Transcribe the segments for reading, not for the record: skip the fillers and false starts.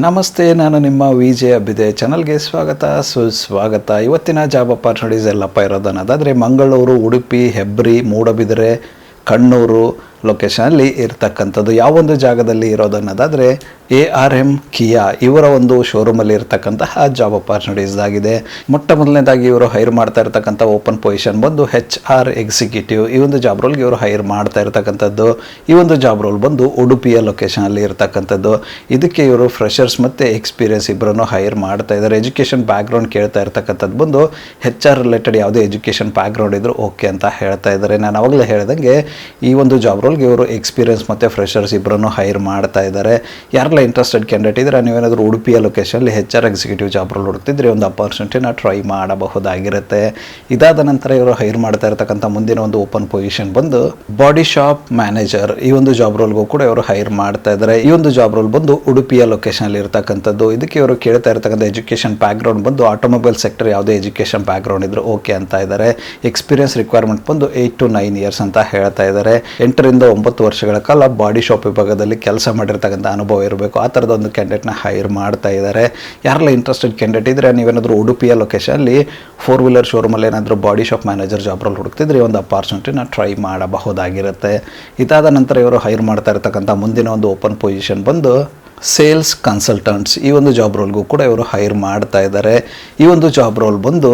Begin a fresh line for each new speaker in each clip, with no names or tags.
ನಮಸ್ತೆ, ನಾನು ನಿಮ್ಮ ವಿಜಯ ಅಭಿದೆ ಚಾನಲ್ಗೆ ಸ್ವಾಗತ ಸುಸ್ವಾಗತ. ಇವತ್ತಿನ ಜಾಬ್ ಅಪಾರ್ಚುನಿಟೀಸ್ ಎಲ್ಲಪ್ಪ ಇರೋದನ್ನೋದಾದರೆ ಮಂಗಳೂರು, ಉಡುಪಿ, ಹೆಬ್ರಿ, ಮೂಡಬಿದರೆ, ಕಣ್ಣೂರು ಲೊಕೇಶನಲ್ಲಿ ಇರ್ತಕ್ಕಂಥದ್ದು. ಯಾವೊಂದು ಜಾಗದಲ್ಲಿ ಇರೋದನ್ನೋದಾದರೆ ARM ಕಿಯಾ ಇವರ ಒಂದು ಶೋರೂಮಲ್ಲಿ ಇರ್ತಕ್ಕಂತಹ ಜಾಬ್ ಅಪಾರ್ಚುನಿಟೀಸ್ ಆಗಿದೆ. ಮೊಟ್ಟ ಮೊದಲನೇದಾಗಿ ಇವರು ಹೈರ್ ಮಾಡ್ತಾ ಇರ್ತಕ್ಕಂಥ ಓಪನ್ ಪೊಸಿಷನ್ ಬಂದು HR ಎಕ್ಸಿಕ್ಯೂಟಿವ್. ಈ ಒಂದು ಜಾಬ್ ರೋಲ್ಗೆ ಇವರು ಹೈರ್ ಮಾಡ್ತಾ ಇರ್ತಕ್ಕಂಥದ್ದು. ಈ ಒಂದು ಜಾಬ್ ರೋಲ್ ಬಂದು ಉಡುಪಿಯ ಲೊಕೇಶನಲ್ಲಿ ಇರ್ತಕ್ಕಂಥದ್ದು. ಇದಕ್ಕೆ ಇವರು ಫ್ರೆಷರ್ಸ್ ಮತ್ತು ಎಕ್ಸ್ಪೀರಿಯನ್ಸ್ ಇಬ್ಬರನ್ನು ಹೈರ್ ಮಾಡ್ತಾ ಇದ್ದಾರೆ. ಎಜುಕೇಷನ್ ಬ್ಯಾಕ್ಗ್ರೌಂಡ್ ಕೇಳ್ತಾ ಇರ್ತಕ್ಕಂಥದ್ದು ಬಂದು HR ರಿಲೇಟೆಡ್ ಯಾವುದೇ ಎಜುಕೇಷನ್ ಬ್ಯಾಕ್ಗ್ರೌಂಡ್ ಇದ್ರೂ ಓಕೆ ಅಂತ ಹೇಳ್ತಾ ಇದ್ದಾರೆ. ನಾನು ಅವಾಗಲೇ ಹೇಳ್ದಂಗೆ ಈ ಒಂದು ಜಾಬ್ ರೋಲ್ಗೆ ಇವರು ಎಕ್ಸ್ಪೀರಿಯನ್ಸ್ ಮತ್ತು ಫ್ರೆಷರ್ಸ್ ಇಬ್ಬರನ್ನು ಹೈರ್ ಮಾಡ್ತಾ ಇದ್ದಾರೆ. ಯಾರೆಲ್ಲ ಇಂಟ್ರೆಸ್ಟೆಡ್ ಕ್ಯಾಂಡಿಡೇಟ್ ಇದ್ರೆ ನೀವೇನಾದರೂ ಉಡುಪಿಯ ಲೊಕೇಶನಲ್ಲಿ HR ಎಕ್ಸಿಕ್ಯೂಟಿವ್ ಜಾಬ್ ರೋಲ್ ಹುಡುಕ್ತಿದ್ರೆ ಒಂದು ಅಪಾರ್ಚುನಿಟಿನ ಟ್ರೈ ಮಾಡಬಹುದಾಗಿರುತ್ತೆ. ಇದಾದ ನಂತರ ಇವರು ಹೈರ್ ಮಾಡ್ತಾ ಇರ್ತಕ್ಕಂಥ ಮುಂದಿನ ಒಂದು ಓಪನ್ ಪೊಸಿಷನ್ ಬಂದು ಬಾಡಿ ಶಾಪ್ ಮ್ಯಾನೇಜರ್. ಈ ಒಂದು ಜಾಬ್ ರೋಲ್ಗೂ ಕೂಡ ಇವರು ಹೈರ್ ಮಾಡ್ತಾ ಇದ್ದಾರೆ. ಈ ಒಂದು ಜಾಬ್ ರೋಲ್ ಬಂದು ಉಡುಪಿಯ ಲೊಕೇಶನಲ್ಲಿ ಇರ್ತಕ್ಕಂಥದ್ದು. ಇದಕ್ಕೆ ಇವರು ಕೇಳ್ತಾ ಇರ್ತಕ್ಕಂಥ ಎಜುಕೇಷನ್ ಬ್ಯಾಕ್ಗ್ರೌಂಡ್ ಬಂದು ಆಟೋಮೊಬೈಲ್ ಸೆಕ್ಟರ್ ಯಾವುದೇ ಎಜುಕೇಷನ್ ಬ್ಯಾಕ್ಗ್ರೌಂಡ್ ಇದ್ರು ಓಕೆ ಅಂತ ಇದ್ದಾರೆ. ಎಕ್ಸ್ಪೀರಿಯನ್ಸ್ ರಿಕ್ವೈರ್ಮೆಂಟ್ ಬಂದು 8 to 9 years ಅಂತ ಹೇಳ್ತಾ ಇದ್ದಾರೆ. 8 ರಿಂದ 9 ವರ್ಷಗಳ ಕಾಲ ಬಾಡಿ ಶಾಪ್ ವಿಭಾಗದಲ್ಲಿ ಕೆಲಸ ಮಾಡಿರ್ತಕ್ಕಂಥ ಅನುಭವ ಇರಬೇಕು. ಆ ಥರದ ಒಂದು ಕ್ಯಾಂಡಿಡೇಟ್ನ ಹೈರ್ ಮಾಡ್ತಾ ಇದ್ದಾರೆ. ಯಾರೆಲ್ಲ ಇಂಟ್ರೆಸ್ಟೆಡ್ ಕ್ಯಾಂಡಿಡೇಟ್ ಇದ್ರೆ ನೀವೇನಾದರೂ ಉಡುಪಿಯ ಲೊಕೇಶನಲ್ಲಿ 4-wheeler ಶೋರೂಮಲ್ಲಿ ಏನಾದರೂ body shop manager job role ಹುಡುಕ್ತಿದ್ರೆ ಒಂದು ಅಪಾರ್ಚುನಿಟಿನ ಟ್ರೈ ಮಾಡಬಹುದಾಗಿರುತ್ತೆ. ಇದಾದ ನಂತರ ಇವರು ಹೈರ್ ಮಾಡ್ತಾ ಇರ್ತಕ್ಕಂಥ ಮುಂದಿನ ಒಂದು ಓಪನ್ ಪೊಸಿಷನ್ ಬಂದು ಸೇಲ್ಸ್ ಕನ್ಸಲ್ಟೆಂಟ್ಸ್. ಈ ಒಂದು ಜಾಬ್ ರೋಲ್ಗೂ ಕೂಡ ಇವರು ಹೈರ್ ಮಾಡ್ತಾ ಇದ್ದಾರೆ. ಈ ಒಂದು ಜಾಬ್ ರೋಲ್ ಬಂದು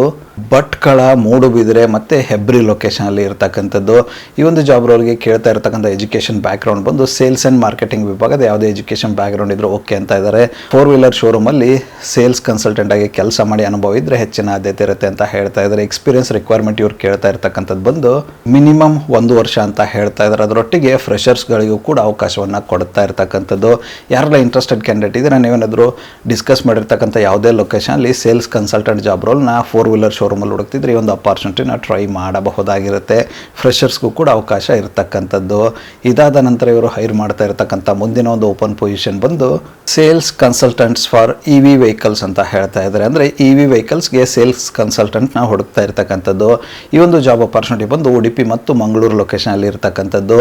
ಭಟ್ಕಳ, ಮೂಡುಬಿದಿರೆ ಮತ್ತು ಹೆಬ್ರಿ ಲೊಕೇಶನಲ್ಲಿ ಇರ್ತಕ್ಕಂಥದ್ದು. ಈ ಒಂದು ಜಾಬ್ ರೋಲ್ಗೆ ಕೇಳ್ತಾ ಇರ್ತಕ್ಕಂಥ ಎಜುಕೇಷನ್ ಬ್ಯಾಕ್ಗ್ರೌಂಡ್ ಬಂದು ಸೇಲ್ಸ್ ಆ್ಯಂಡ್ ಮಾರ್ಕೆಟಿಂಗ್ ವಿಭಾಗದ ಯಾವುದೇ ಎಜುಕೇಷನ್ ಬ್ಯಾಕ್ಗ್ರೌಂಡ್ ಇದ್ರೂ ಓಕೆ ಅಂತ ಇದ್ದಾರೆ. 4-wheeler ಶೋರೂಮಲ್ಲಿ ಸೇಲ್ಸ್ ಕನ್ಸಲ್ಟೆಂಟ್ ಆಗಿ ಕೆಲಸ ಮಾಡಿ ಅನುಭವ ಇದ್ದರೆ ಹೆಚ್ಚಿನ ಆದ್ಯತೆ ಇರುತ್ತೆ ಅಂತ ಹೇಳ್ತಾ ಇದ್ದಾರೆ. ಎಕ್ಸ್ಪೀರಿಯನ್ಸ್ ರಿಕ್ವೈರ್ಮೆಂಟ್ ಇವ್ರು ಕೇಳ್ತಾ ಇರ್ತಕ್ಕಂಥದ್ದು ಬಂದು ಮಿನಿಮಮ್ 1 ವರ್ಷ ಅಂತ ಹೇಳ್ತಾ ಇದ್ದಾರೆ. ಅದರೊಟ್ಟಿಗೆ ಫ್ರೆಷರ್ಸ್ಗಳಿಗೂ ಕೂಡ ಅವಕಾಶವನ್ನು ಕೊಡ್ತಾ ಇರ್ತಕ್ಕಂಥದ್ದು. ಯಾರೆಲ್ಲ ಇಂಟ್ರೆಸ್ಟೆಡ್ ಕ್ಯಾಂಡಿಡೇಟ್ ಇದ್ರೆ ನೀವೇನಾದರೂ ಡಿಸ್ಕಸ್ ಮಾಡಿರ್ತಕ್ಕಂಥ ಯಾವುದೇ ಲೊಕೇಶನಲ್ಲಿ ಸೇಲ್ಸ್ ಕನ್ಸಲ್ಟೆಂಟ್ ಜಾಬ್ ರೋಲ್ನ 4-wheeler ಶೋರೂಮಲ್ಲಿ ಹುಡುಕ್ತಿದ್ರೆ ಈ ಒಂದು ಅಪಾರ್ಚುನಿಟಿನ ಟ್ರೈ ಮಾಡಬಹುದಾಗಿರುತ್ತೆ. ಫ್ರೆಷರ್ಸ್ಗೂ ಕೂಡ ಅವಕಾಶ ಇರ್ತಕ್ಕಂಥದ್ದು. ಇದಾದ ನಂತರ ಇವರು ಹೈರ್ ಮಾಡ್ತಾ ಇರ್ತಕ್ಕಂಥ ಮುಂದಿನ ಒಂದು ಓಪನ್ ಪೊಸಿಷನ್ ಬಂದು sales consultants for EV vehicles ಅಂತ ಹೇಳ್ತಾ ಇದ್ದಾರೆ. ಅಂದರೆ EV ವೆಹಿಕಲ್ಸ್ಗೆ ಸೇಲ್ಸ್ ಕನ್ಸಲ್ಟೆಂಟ್ನ ಹುಡುಕ್ತಾ ಇರ್ತಕ್ಕಂಥದ್ದು. ಈ ಒಂದು ಜಾಬ್ ಅಪಾರ್ಚುನಿಟಿ ಬಂದು ಉಡುಪಿ ಮತ್ತು ಮಂಗಳೂರು ಲೊಕೇಶನಲ್ಲಿ ಇರ್ತಕ್ಕಂಥದ್ದು.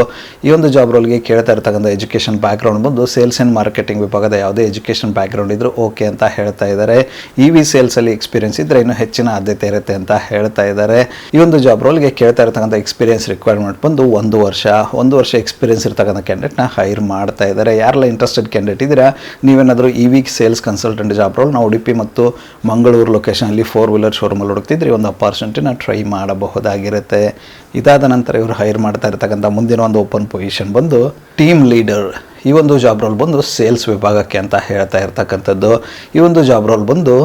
ಈ ಒಂದು ಜಾಬ್ ರೋಲ್ಗೆ ಕೇಳ್ತಾ ಇರ್ತಕ್ಕಂಥ ಎಜುಕೇಷನ್ ಬ್ಯಾಕ್ಗ್ರೌಂಡ್ ಬಂದು ಸೇಲ್ಸ್ ಆ್ಯಂಡ್ ಮಾರ್ಕೆಟಿಂಗ್ ವಿಭಾಗದ ಯಾವುದೇ ಎಜುಕೇಷನ್ ಬ್ಯಾಕ್ಗ್ರೌಂಡ್ ಇದ್ರೂ ಓಕೆ ಅಂತ ಹೇಳ್ತಾ ಇದ್ದಾರೆ. EV ಸೇಲ್ಸಲ್ಲಿ ಎಕ್ಸ್ಪೀರಿಯನ್ಸ್ ಇದ್ದರೆ ಇನ್ನೂ ಹೆಚ್ಚಿನ ಆದ್ಯತೆ ಇರುತ್ತೆ ಅಂತ ಹೇಳ್ತಾ ಇದ್ದಾರೆ. ಈ ಒಂದು ಜಾಬ್ ರೋಲ್ಗೆ ಕೇಳ್ತಾ ಇರ್ತಕ್ಕಂಥ ಎಕ್ಸ್ಪೀರಿಯನ್ಸ್ ರಿಕ್ವೈರ್ಮೆಂಟ್ ಬಂದು 1 ವರ್ಷ ಎಕ್ಸ್ಪೀರಿಯನ್ಸ್ ಇರ್ತಕ್ಕಂಥ ಕ್ಯಾಂಡಿಡೇಟ್ನ ಹೈರ್ ಮಾಡ್ತಾ ಇದ್ದಾರೆ. ಯಾರೆಲ್ಲ ಇಂಟ್ರೆಸ್ಟೆಡ್ ಕ್ಯಾಂಡಿಡೇಟ್ ಇದ್ದೀರಾ ನೀವೇನಾದರೂ EV sales consultant job role ನಾವು ಉಡುಪಿ ಮತ್ತು ಮಂಗಳೂರು ಲೊಕೇಶನಲ್ಲಿ 4-wheeler ಶೋರೂಮಲ್ಲಿ ಹುಡುಕ್ತಿದ್ರೆ ಒಂದು ಅಪಾರ್ಚುನಿಟಿನ ಟ್ರೈ ಮಾಡಬಹುದಾಗಿರುತ್ತೆ. ಇದಾದ ನಂತರ ಇವರು ಹೈರ್ ಮಾಡ್ತಾ ಇರ್ತಕ್ಕಂಥ ಮುಂದಿನ ಒಂದು ಓಪನ್ ಪೊಸಿಷನ್ ಬಂದು ಟೀಮ್ ಲೀಡರ್. ಈ ಒಂದು ಜಾಬ್ ರೋಲ್ ಬಂದು ಸೇಲ್ಸ್ ವಿಭಾಗಕ್ಕೆ ಅಂತ ಹೇಳ್ತಾ ಇರ್ತಕ್ಕಂಥದ್ದು. ಈ ಒಂದು ಜಾಬ್ ರೋಲ್ ಬಂದು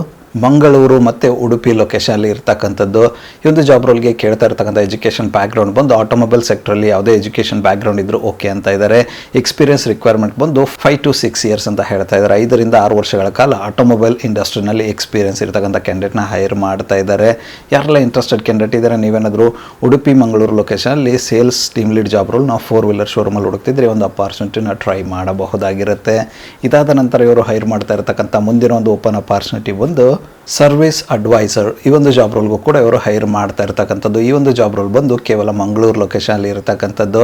ಮಂಗಳೂರು ಮತ್ತು ಉಡುಪಿ ಲೊಕೇಶನಲ್ಲಿ ಇರ್ತಕ್ಕಂಥದ್ದು. ಈ ಒಂದು ಜಾಬ್ ರೋಲ್ಗೆ ಕೇಳ್ತಾ ಇರ್ತಕ್ಕಂಥ ಎಜುಕೇಷನ್ ಬ್ಯಾಕ್ಗ್ರೌಂಡ್ ಬಂದು ಆಟೋಮೊಬೈಲ್ ಸೆಕ್ಟ್ರಲ್ಲಿ ಯಾವುದೇ ಎಜುಕೇಷನ್ ಬ್ಯಾಕ್ಗ್ರೌಂಡ್ ಇದ್ರೂ ಓಕೆ ಅಂತ ಇದ್ದಾರೆ. ಎಕ್ಸ್ಪೀರಿಯನ್ಸ್ ರಿಕ್ವೈರ್ಮೆಂಟ್ ಬಂದು 5 to 6 years ಅಂತ ಹೇಳ್ತಾ ಇದ್ದಾರೆ. 5 ರಿಂದ 6 ವರ್ಷಗಳ ಕಾಲ ಆಟೋಮೊಬೈಲ್ ಇಂಡಸ್ಟ್ರಿನಲ್ಲಿ ಎಕ್ಸ್ಪೀರಿಯನ್ಸ್ ಇರ್ತಕ್ಕಂಥ ಕ್ಯಾಂಡಿಡೇಟ್ನ ಹೈರ್ ಮಾಡ್ತಾ ಇದ್ದಾರೆ. ಯಾರೆಲ್ಲ ಇಂಟ್ರೆಸ್ಟೆಡ್ ಕ್ಯಾಂಡಿಡೇಟ್ ಇದ್ದಾರೆ ನೀವೇನಾದರೂ ಉಡುಪಿ ಮಂಗಳೂರು ಲೊಕೇಶನಲ್ಲಿ sales team lead job role ನಾವು 4-wheeler ಶೋರೂಮಲ್ಲಿ ಹುಡುಕ್ತಿದ್ರೆ ಒಂದು ಅಪಾರ್ಚುನಿಟಿನ ಟ್ರೈ ಮಾಡಬಹುದಾಗಿರುತ್ತೆ. ಇದಾದ ನಂತರ ಇವರು ಹೈರ್ ಮಾಡ್ತಾ ಇರ್ತಕ್ಕಂಥ ಮುಂದಿನ ಒಂದು ಓಪನ್ ಅಪಾರ್ಚುನಿಟಿ ಬಂದು ಸರ್ವಿಸ್ ಅಡ್ವೈಸರ್. ಈ ಒಂದು ಜಾಬ್ ರೋಲ್ಗೂ ಕೂಡ ಇವರು ಹೈರ್ ಮಾಡ್ತಾ ಇರ್ತಕ್ಕಂಥದ್ದು. ಈ ಒಂದು ಜಾಬ್ ರೋಲ್ ಬಂದು ಕೇವಲ ಮಂಗಳೂರು ಲೊಕೇಶನಲ್ಲಿ ಇರ್ತಕ್ಕಂಥದ್ದು.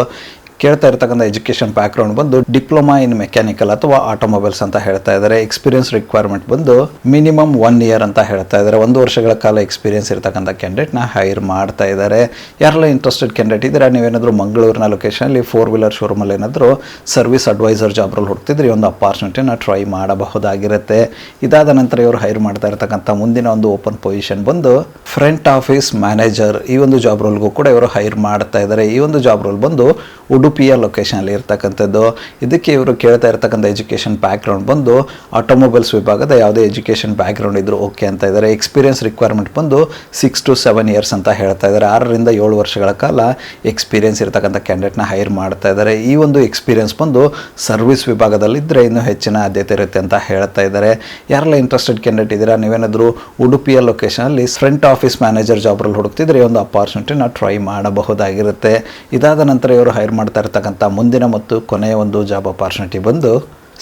ಕೇಳ್ತಾ ಇರ್ತಕ್ಕಂಥ ಎಜುಕೇಷನ್ ಬ್ಯಾಕ್ಗ್ರೌಂಡ್ ಬಂದು ಡಿಪ್ಲೊಮಾ ಇನ್ ಮೆಕ್ಯಾನಿಕಲ್ ಅಥವಾ ಆಟೋಮೊಬೈಲ್ಸ್ ಅಂತ ಹೇಳ್ತಾ ಇದ್ದಾರೆ. ಎಕ್ಸ್ಪೀರಿಯನ್ಸ್ ರಿಕ್ವೈರ್ಮೆಂಟ್ ಬಂದು ಮಿನಿಮಮ್ 1 year ಅಂತ ಹೇಳ್ತಾ ಇದ್ದಾರೆ. 1 ವರ್ಷಗಳ ಕಾಲ ಎಕ್ಸ್ಪೀರಿಯನ್ಸ್ ಇರ್ತಕ್ಕಂಥ ಕ್ಯಾಂಡಿಡೇಟ್ನ ಹೈರ್ ಮಾಡ್ತಾ ಇದ್ದಾರೆ. ಯಾರೆಲ್ಲ ಇಂಟ್ರೆಸ್ಟೆಡ್ ಕ್ಯಾಂಡಿಡೇಟ್ ಇದ್ದಾರೆ ನೀವೇನಾದರೂ ಮಂಗಳೂರಿನ ಲೊಕೇಶನಲ್ಲಿ 4-wheeler ಶೋರೂಮಲ್ಲಿ ಏನಾದರೂ ಸರ್ವಿಸ್ ಅಡ್ವೈಸರ್ ಜಾಬ್ ರೋಲ್ ಹುಡುಕ್ತಿದ್ರೆ ಒಂದು ಅಪಾರ್ಚುನಿಟಿನ ಟ್ರೈ ಮಾಡಬಹುದಾಗಿರುತ್ತೆ. ಇದಾದ ನಂತರ ಇವರು ಹೈರ್ ಮಾಡ್ತಾ ಇರ್ತಕ್ಕಂಥ ಮುಂದಿನ ಒಂದು ಓಪನ್ ಪೊಸಿಷನ್ ಬಂದು ಫ್ರಂಟ್ ಆಫೀಸ್ ಮ್ಯಾನೇಜರ್. ಈ ಒಂದು ಜಾಬ್ ರೋಲ್ಗೂ ಕೂಡ ಇವರು ಹೈರ್ ಮಾಡ್ತಾ ಇದ್ದಾರೆ. ಈ ಒಂದು ಜಾಬ್ ರೋಲ್ ಬಂದು ಉಡುಪಿಯ ಲೊಕೇಶನಲ್ಲಿ ಇರ್ತಕ್ಕಂಥದ್ದು. ಇದಕ್ಕೆ ಇವರು ಕೇಳ್ತಾ ಇರ್ತಕ್ಕಂಥ ಎಜುಕೇಷನ್ ಬ್ಯಾಕ್ಗ್ರೌಂಡ್ ಬಂದು ಆಟೋಮೊಬೈಲ್ಸ್ ವಿಭಾಗದ ಯಾವುದೇ ಎಜುಕೇಷನ್ ಬ್ಯಾಕ್ಗ್ರೌಂಡ್ ಇದ್ರೂ ಓಕೆ ಅಂತ ಇದ್ದಾರೆ. ಎಕ್ಸ್ಪೀರಿಯನ್ಸ್ ರಿಕ್ವೈರ್ಮೆಂಟ್ ಬಂದು 6 to 7 years ಅಂತ ಹೇಳ್ತಾ ಇದ್ದಾರೆ. 6 ರಿಂದ 7 ವರ್ಷಗಳ ಕಾಲ ಎಕ್ಸ್ಪೀರಿಯನ್ಸ್ ಇರ್ತಕ್ಕಂಥ ಕ್ಯಾಂಡಿಡೇಟ್ನ ಹೈರ್ ಮಾಡ್ತಾ ಇದ್ದಾರೆ. ಈ ಒಂದು ಎಕ್ಸ್ಪೀರಿಯನ್ಸ್ ಬಂದು ಸರ್ವಿಸ್ ವಿಭಾಗದಲ್ಲಿದ್ದರೆ ಇನ್ನೂ ಹೆಚ್ಚಿನ ಆದ್ಯತೆ ಇರುತ್ತೆ ಅಂತ ಹೇಳ್ತಾ ಇದ್ದಾರೆ. ಯಾರೆಲ್ಲ ಇಂಟ್ರೆಸ್ಟೆಡ್ ಕ್ಯಾಂಡಿಡೇಟ್ ಇದ್ದೀರಾ ನೀವೇನಾದರೂ ಉಡುಪಿಯ ಲೊಕೇಶನಲ್ಲಿ front office manager job role ಹುಡುಕ್ತಿದ್ರೆ ಒಂದು ಅಪಾರ್ಚುನಿಟಿನ ಟ್ರೈ ಮಾಡಬಹುದಾಗಿರುತ್ತೆ. ಇದಾದ ನಂತರ ಇವರು ಹೈರ್ ಮಾಡ್ತಾ ಇರ್ತಕ್ಕಂಥ ಮುಂದಿನ ಮತ್ತು ಕೊನೆಯ ಒಂದು ಜಾಬ್ ಅಪಾರ್ಚುನಿಟಿ ಬಂದು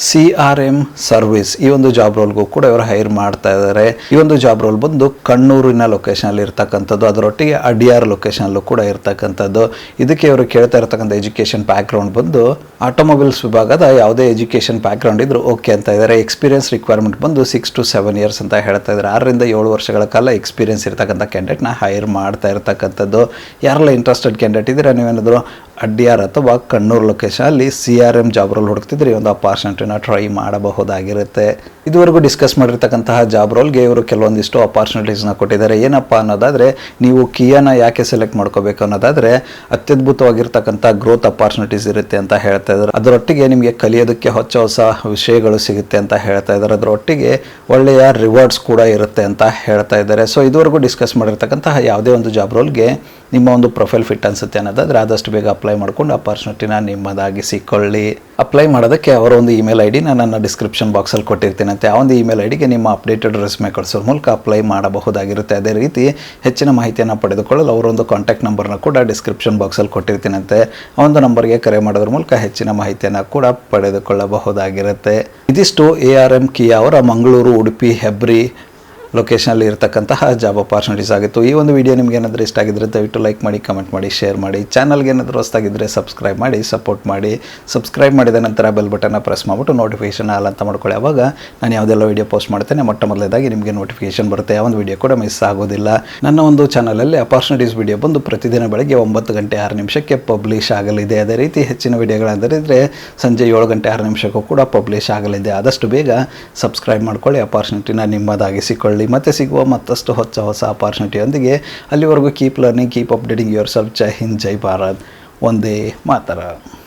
CRM ಸರ್ವಿಸ್ ಈ ಒಂದು ಜಾಬ್ ರೋಲ್ಗೂ ಕೂಡ ಇವರು ಹೈರ್ ಮಾಡ್ತಾ ಇದ್ದಾರೆ. ಈ ಒಂದು ಜಾಬ್ ರೋಲ್ ಬಂದು ಕಣ್ಣೂರಿನ ಲೊಕೇಶನಲ್ಲಿ ಇರ್ತಕ್ಕಂಥದ್ದು, ಅದರೊಟ್ಟಿಗೆ ಅಡಿಯಾರ್ ಲೊಕೇಶನಲ್ಲೂ ಕೂಡ ಇರ್ತಕ್ಕಂಥದ್ದು. ಇದಕ್ಕೆ ಇವರು ಕೇಳ್ತಾ ಇರ್ತಕ್ಕಂಥ ಎಜುಕೇಷನ್ ಬ್ಯಾಕ್ಗ್ರೌಂಡ್ ಬಂದು ಆಟೋಮೊಬೈಲ್ಸ್ ವಿಭಾಗದ ಯಾವುದೇ ಎಜುಕೇಷನ್ ಬ್ಯಾಕ್ಗ್ರೌಂಡ್ ಇದ್ರು ಓಕೆ ಅಂತ ಇದ್ದಾರೆ. ಎಕ್ಸ್ಪೀರಿಯನ್ಸ್ ರಿಕ್ವೈರ್ಮೆಂಟ್ ಬಂದು 6 to 7 years ಅಂತ ಹೇಳ್ತಾ ಇದ್ದಾರೆ. 6 ರಿಂದ 7 ವರ್ಷಗಳ ಕಾಲ ಎಕ್ಸ್ಪೀರಿಯನ್ಸ್ ಇರ್ತಕ್ಕಂಥ ಕ್ಯಾಂಡಿಡೇಟ್ನ ಹೈರ್ ಮಾಡ್ತಾ ಇರ್ತಕ್ಕಂಥದ್ದು. ಯಾರೆಲ್ಲ ಇಂಟ್ರೆಸ್ಟೆಡ್ ಕ್ಯಾಂಡಿಡೇಟ್ ಇದ್ದೀರಾ, ನೀವೇನಾದರೂ ಅಡ್ಯಾರ್ ಅಥವಾ ಕಣ್ಣೂರು ಲೊಕೇಶನಲ್ಲಿ CRM ಜಾಬ್ ರೋಲ್ ಹುಡುಕ್ತಿದ್ರೆ ಈ ಒಂದು ಅಪಾರ್ಚುನಿಟಿನ ಟ್ರೈ ಮಾಡಬಹುದಾಗಿರುತ್ತೆ. ಇದುವರೆಗೂ ಡಿಸ್ಕಸ್ ಮಾಡಿರ್ತಕ್ಕಂತಹ ಜಾಬ್ ರೋಲ್ಗೆ ಇವರು ಕೆಲವೊಂದಿಷ್ಟು ಅಪಾರ್ಚುನಿಟೀಸ್ನ ಕೊಟ್ಟಿದ್ದಾರೆ. ಏನಪ್ಪ ಅನ್ನೋದಾದರೆ, ನೀವು ಕಿಯಾನ ಯಾಕೆ ಸೆಲೆಕ್ಟ್ ಮಾಡ್ಕೋಬೇಕು ಅನ್ನೋದಾದರೆ ಅತ್ಯದ್ಭುತವಾಗಿರ್ತಕ್ಕಂಥ ಗ್ರೋತ್ ಅಪಾರ್ಚುನಿಟೀಸ್ ಇರುತ್ತೆ ಅಂತ ಹೇಳ್ತಾ ಇದ್ದಾರೆ. ಅದರೊಟ್ಟಿಗೆ ನಿಮಗೆ ಕಲಿಯೋದಕ್ಕೆ ಹೊಸ ವಿಷಯಗಳು ಸಿಗುತ್ತೆ ಅಂತ ಹೇಳ್ತಾ ಇದ್ದಾರೆ. ಅದರೊಟ್ಟಿಗೆ ಒಳ್ಳೆಯ ರಿವಾರ್ಡ್ಸ್ ಕೂಡ ಇರುತ್ತೆ ಅಂತ ಹೇಳ್ತಾ ಇದ್ದಾರೆ. ಸೊ ಇದುವರೆಗೂ ಡಿಸ್ಕಸ್ ಮಾಡಿರ್ತಕ್ಕಂತಹ ಯಾವುದೇ ಒಂದು ಜಾಬ್ ರೋಲ್ಗೆ ನಿಮ್ಮ ಒಂದು ಪ್ರೊಫೈಲ್ ಫಿಟ್ ಅನಿಸುತ್ತೆ ಅನ್ನೋದಾದರೆ ಆದಷ್ಟು ಬೇಗ ಅಪ್ಲೈ ಮಾಡ್ಕೊಂಡು ಅಪಾರ್ಚುನಿಟಿನ ನಿಮ್ಮದಾಗಿಸಿಕೊಳ್ಳಿ. ಅಪ್ಲೈ ಮಾಡೋದಕ್ಕೆ ಅವರ ಒಂದು ಇಮೇಲ್ ID ನನ್ನ ಡಿಸ್ಕ್ರಿಪ್ಷನ್ ಬಾಕ್ಸಲ್ಲಿ ಕೊಟ್ಟಿರ್ತೀನಿ ಅಂತ. ಆ ಒಂದು ಇಮೇಲ್ IDಗೆ ನಿಮ್ಮ ಅಪ್ಡೇಟೆಡ್ ರೆಸ್ಯೂಮೆ ಕಳಿಸೋದ್ರ ಮೂಲಕ ಅಪ್ಲೈ ಮಾಡಬಹುದಾಗಿರುತ್ತೆ. ಅದೇ ರೀತಿ ಹೆಚ್ಚಿನ ಮಾಹಿತಿಯನ್ನು ಪಡೆದುಕೊಳ್ಳಲು ಅವರೊಂದು ಕಾಂಟ್ಯಾಕ್ಟ್ ನಂಬರ್ನ ಕೂಡ ಡಿಸ್ಕ್ರಿಪ್ಷನ್ ಬಾಕ್ಸಲ್ಲಿ ಕೊಟ್ಟಿರ್ತೀನಂತೆ. ಆ ಒಂದು ನಂಬರ್ಗೆ ಕರೆ ಮಾಡೋದ್ರ ಮೂಲಕ ಹೆಚ್ಚಿನ ಮಾಹಿತಿಯನ್ನು ಕೂಡ ಪಡೆದುಕೊಳ್ಳಬಹುದಾಗಿರುತ್ತೆ. ಇದಿಷ್ಟು ARM ಕಿಯಾ ಅವರ ಮಂಗಳೂರು, ಉಡುಪಿ, ಹೆಬ್ರಿ ಲೊಕೇಶನಲ್ಲಿ ಇರತಕ್ಕಂತಹ ಜಾಬ್ ಅಪಾರ್ಚುನಿಟೀಸ್ ಆಗಿತ್ತು. ಈ ಒಂದು ವಿಡಿಯೋ ನಿಮ್ಗೆ ಏನಾದರೂ ಇಷ್ಟ ಆಗಿದ್ರೆ ದಯವಿಟ್ಟು ಲೈಕ್ ಮಾಡಿ, ಕಮೆಂಟ್ ಮಾಡಿ, ಶೇರ್ ಮಾಡಿ. ಚಾನಲ್ಗೆ ಏನಾದರೂ ಹೊಸದಾಗಿದ್ದರೆ ಸಬ್ಸ್ಕ್ರೈಬ್ ಮಾಡಿ, ಸಪೋರ್ಟ್ ಮಾಡಿ. ಸಬ್ಸ್ಕ್ರೈಬ್ ಮಾಡಿದ ನಂತರ ಬೆಲ್ ಬಟನ್ನ ಪ್ರೆಸ್ ಮಾಡಿಬಿಟ್ಟು ನೋಟಿಫಿಕೇಷನ್ ಆಲ್ ಅಂತ ಮಾಡ್ಕೊಳ್ಳಿ. ಆವಾಗ ನಾನು ಯಾವುದೆಲ್ಲ ವೀಡಿಯೋ ಪೋಸ್ಟ್ ಮಾಡ್ತೇನೆ ಮೊಟ್ಟ ಮೊದಲೇದಾಗಿ ನಿಮಗೆ ನೋಟಿಫಿಕೇಷನ್ ಬರುತ್ತೆ. ಯಾವ ಒಂದು ವಿಡಿಯೋ ಕೂಡ ಮಿಸ್ ಆಗೋದಿಲ್ಲ. ನನ್ನ ಒಂದು ಚಾನಲಲ್ಲಿ ಅಪಾರ್ಚುನಿಟೀಸ್ ವಿಡಿಯೋ ಬಂದು ಪ್ರತಿದಿನ ಬೆಳಗ್ಗೆ 9:06 ಪಬ್ಲಿಷ್ ಆಗಲಿದೆ. ಅದೇ ರೀತಿ ಹೆಚ್ಚಿನ ವಿಡಿಯೋಗಳಂದರೆ ಸಂಜೆ 7:06 ಕೂಡ ಪಬ್ಲಿಷ್ ಆಗಲಿದೆ. ಆದಷ್ಟು ಬೇಗ ಸಬ್ಸ್ಕ್ರೈಬ್ ಮಾಡ್ಕೊಳ್ಳಿ, ಅಪಾರ್ಚುನಿಟಿನ ನಿಮ್ಮದಾಗಿಸಿಕೊಳ್ಳಿ. ಮತ್ತೆ ಸಿಗುವ ಮತ್ತಷ್ಟು ಹೊಸ ಅಪಾರ್ಚುನಿಟಿಯೊಂದಿಗೆ. ಅಲ್ಲಿವರೆಗೂ keep learning, keep updating yourself. ಜೈ ಹಿಂದ್, ಜೈ ಭಾರತ್, ವಂದೇ ಮಾತರಂ.